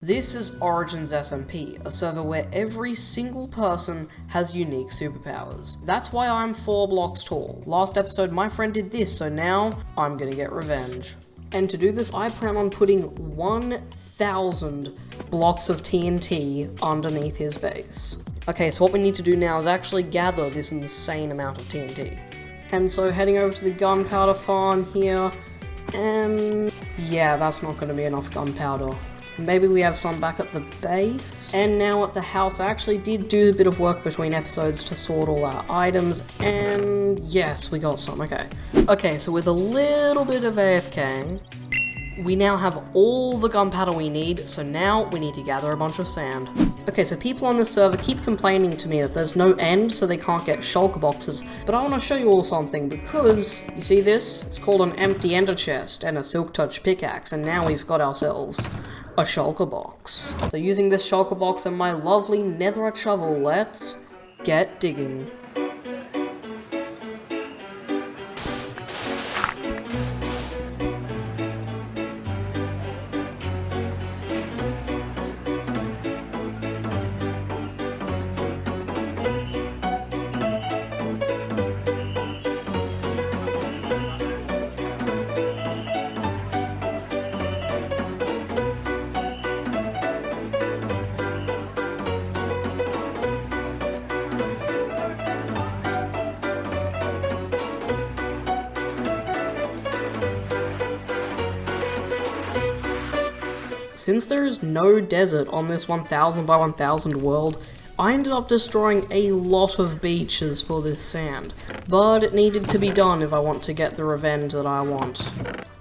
This is Origins SMP, a server where every single person has unique superpowers. That's why I'm 4 blocks tall. Last episode my friend did this, so now I'm gonna get revenge. And to do this I plan on putting 1,000 blocks of TNT underneath his base. Okay, so what we need to do now is actually gather this insane amount of TNT. And so heading over to the gunpowder farm here, and yeah, that's not gonna be enough gunpowder. Maybe we have some back at the base. And now at the house, I actually did do a bit of work between episodes to sort all our items, and yes, we got some, okay. Okay, so with a little bit of AFKing, we now have all the gunpowder we need, so now we need to gather a bunch of sand. Okay, so people on this server keep complaining to me that there's no end, so they can't get shulker boxes, but I want to show you all something, because, you see this? It's called an empty ender chest and a silk touch pickaxe, and now we've got ourselves a shulker box. So using this shulker box and my lovely netherite shovel, let's get digging. Since there is no desert on this 1000 by 1000 world, I ended up destroying a lot of beaches for this sand, but it needed to be done if I want to get the revenge that I want.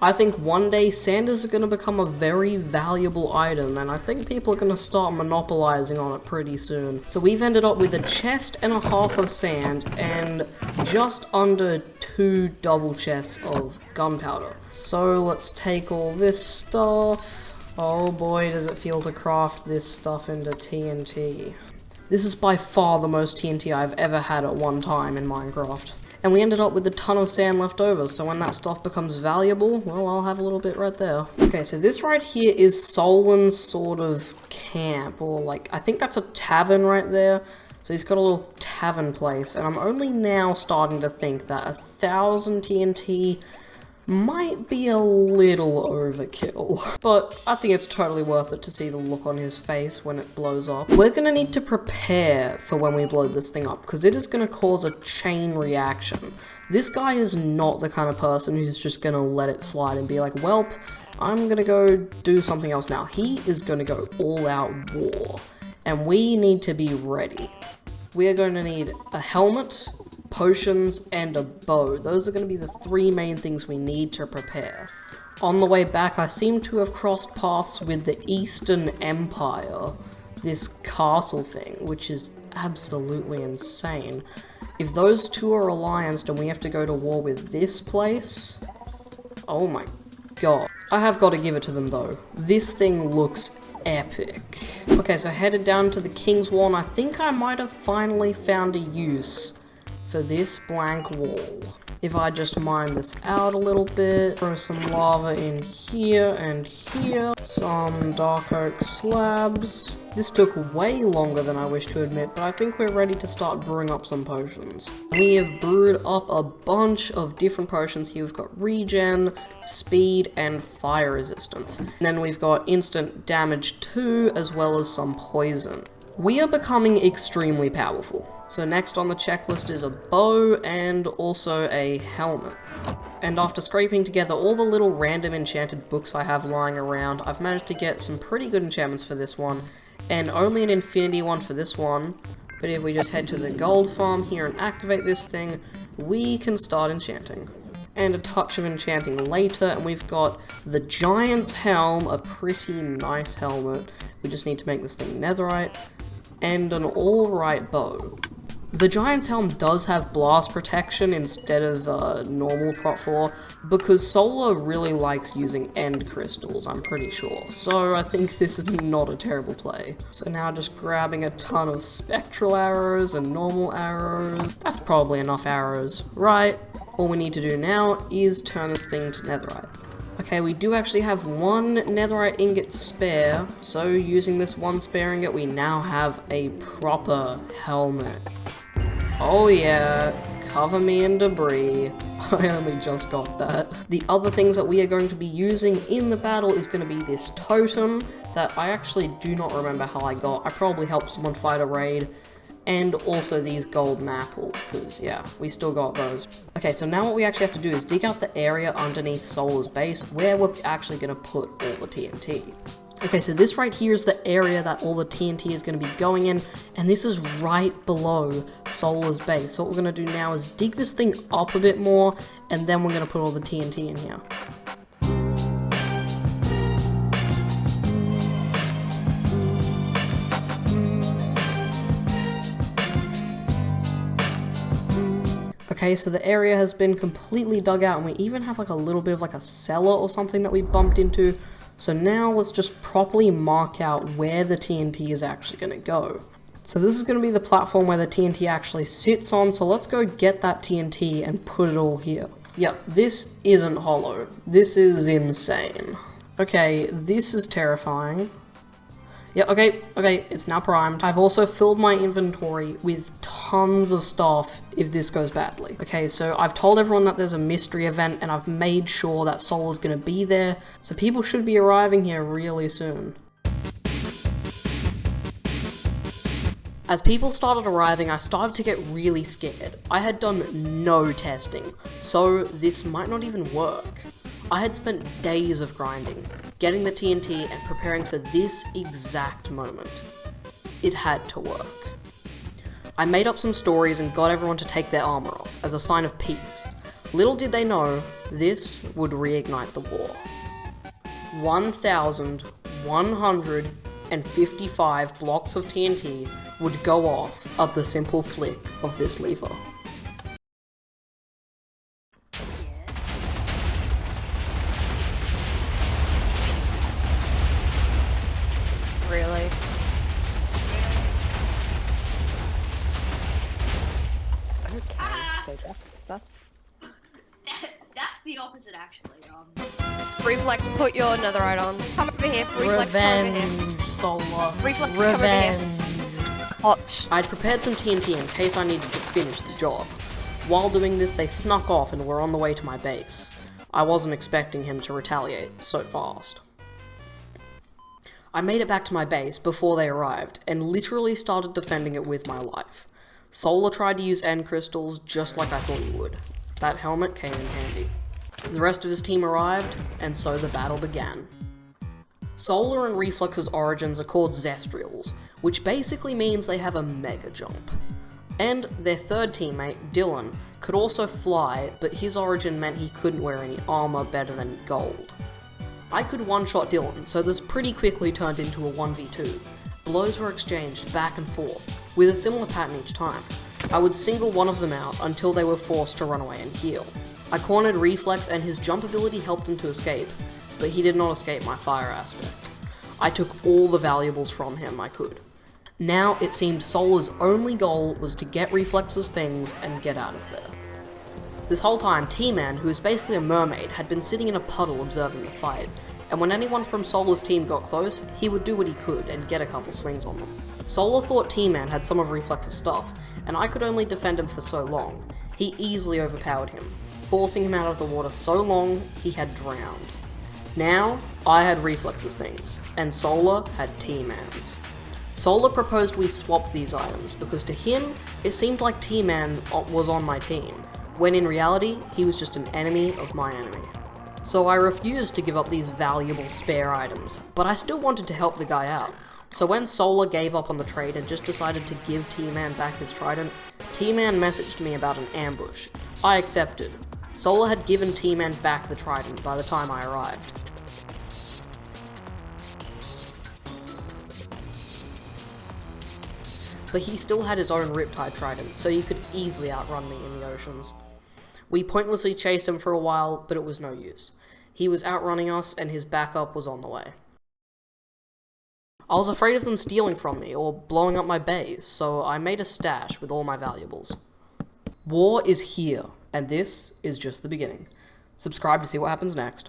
I think one day sand is going to become a very valuable item, and I think people are going to start monopolizing on it pretty soon. So we've ended up with a chest and a half of sand, and just under 2 double chests of gunpowder. So let's take all this stuff. Oh boy, does it feel to craft this stuff into TNT. This is by far the most TNT I've ever had at one time in Minecraft. And we ended up with a ton of sand left over, so when that stuff becomes valuable, well, I'll have a little bit right there. Okay, so this right here is Solon's sort of camp, or like, I think that's a tavern right there. So he's got a little tavern place, and I'm only now starting to think that 1,000 TNT might be a little overkill, but I think it's totally worth it to see the look on his face when it blows up. We're gonna need to prepare for when we blow this thing up, because it is gonna cause a chain reaction. This guy is not the kind of person who's just gonna let it slide and be like, welp, I'm gonna go do something else now. He is gonna go all out war, and we need to be ready. We are going to need a helmet, potions, and a bow. Those are going to be the 3 main things we need to prepare. On the way back, I seem to have crossed paths with the Eastern Empire, this castle thing, which is absolutely insane. If those two are allianced and we have to go to war with this place, oh my god. I have got to give it to them though. This thing looks epic. Okay, so headed down to the King's Wall, and I think I might have finally found a use for this blank wall. If I just mine this out a little bit, throw some lava in here and here, some dark oak slabs. This took way longer than I wish to admit, but I think we're ready to start brewing up some potions. We have brewed up a bunch of different potions here. We've got regen, speed, and fire resistance. And then we've got instant damage too, as well as some poison. We are becoming extremely powerful. So next on the checklist is a bow and also a helmet. And after scraping together all the little random enchanted books I have lying around, I've managed to get some pretty good enchantments for this one, and only an infinity one for this one. But if we just head to the gold farm here and activate this thing, we can start enchanting. And a touch of enchanting later, and we've got the Giant's Helm, a pretty nice helmet. We just need to make this thing netherite, and an alright bow. The Giant's Helm does have blast protection instead of normal Prot 4, because Solar really likes using end crystals, I'm pretty sure. So I think this is not a terrible play. So now just grabbing a ton of spectral arrows and normal arrows. That's probably enough arrows, right? All we need to do now is turn this thing to netherite. Okay, we do actually have one netherite ingot spare, so using this one spare ingot, we now have a proper helmet. Oh yeah, cover me in debris. I only just got that. The other things that we are going to be using in the battle is going to be this totem that I actually do not remember how I got. I probably helped someone fight a raid. And also these golden apples, because yeah, we still got those. Okay, so now what we actually have to do is dig out the area underneath Solar's base where we're actually going to put all the TNT. Okay, so this right here is the area that all the TNT is going to be going in, and this is right below Solar's base. So what we're going to do now is dig this thing up a bit more, and then we're going to put all the TNT in here. Okay, so the area has been completely dug out, and we even have like a little bit of like a cellar or something that we bumped into. So now let's just properly mark out where the TNT is actually going to go. So this is going to be the platform where the TNT actually sits on, so let's go get that TNT and put it all here. Yep, this isn't hollow. This is insane. Okay, this is terrifying. Yeah, okay, it's now primed. I've also filled my inventory with tons of stuff if this goes badly. Okay, so I've told everyone that there's a mystery event, and I've made sure that Solar's gonna be there, so people should be arriving here really soon. As people started arriving, I started to get really scared. I had done no testing, so this might not even work. I had spent days of grinding, getting the TNT and preparing for this exact moment. It had to work. I made up some stories and got everyone to take their armor off as a sign of peace. Little did they know, this would reignite the war. 1,155 blocks of TNT would go off at the simple flick of this lever. Really? Okay, so that's That's the opposite, actually. Reflect, put your netherite on. Come over here. Reflect, come over here. Revenge, Solar. Reflect, Revenge. Hot. I'd prepared some TNT in case I needed to finish the job. While doing this, they snuck off and were on the way to my base. I wasn't expecting him to retaliate so fast. I made it back to my base before they arrived, and literally started defending it with my life. Solar tried to use end crystals just like I thought he would. That helmet came in handy. The rest of his team arrived, and so the battle began. Solar and Reflex's origins are called Zestrials, which basically means they have a mega jump. And their third teammate, Dylan, could also fly, but his origin meant he couldn't wear any armor better than gold. I could one-shot Dylan, so this pretty quickly turned into a 1v2. Blows were exchanged back and forth, with a similar pattern each time. I would single one of them out until they were forced to run away and heal. I cornered Reflex and his jump ability helped him to escape, but he did not escape my fire aspect. I took all the valuables from him I could. Now it seemed Solar's only goal was to get Reflex's things and get out of there. This whole time, T-Man, who is basically a mermaid, had been sitting in a puddle observing the fight, and when anyone from Solar's team got close, he would do what he could and get a couple swings on them. Solar thought T-Man had some of Reflex's stuff, and I could only defend him for so long. He easily overpowered him, forcing him out of the water so long he had drowned. Now, I had Reflex's things, and Solar had T-Man's. Solar proposed we swap these items, because to him, it seemed like T-Man was on my team, when in reality, he was just an enemy of my enemy. So I refused to give up these valuable spare items, but I still wanted to help the guy out. So when Solar gave up on the trade and just decided to give T-Man back his trident, T-Man messaged me about an ambush. I accepted. Solar had given T-Man back the trident by the time I arrived. But he still had his own Riptide trident, so he could easily outrun me in the oceans. We pointlessly chased him for a while, but it was no use. He was outrunning us, and his backup was on the way. I was afraid of them stealing from me, or blowing up my base, so I made a stash with all my valuables. War is here, and this is just the beginning. Subscribe to see what happens next.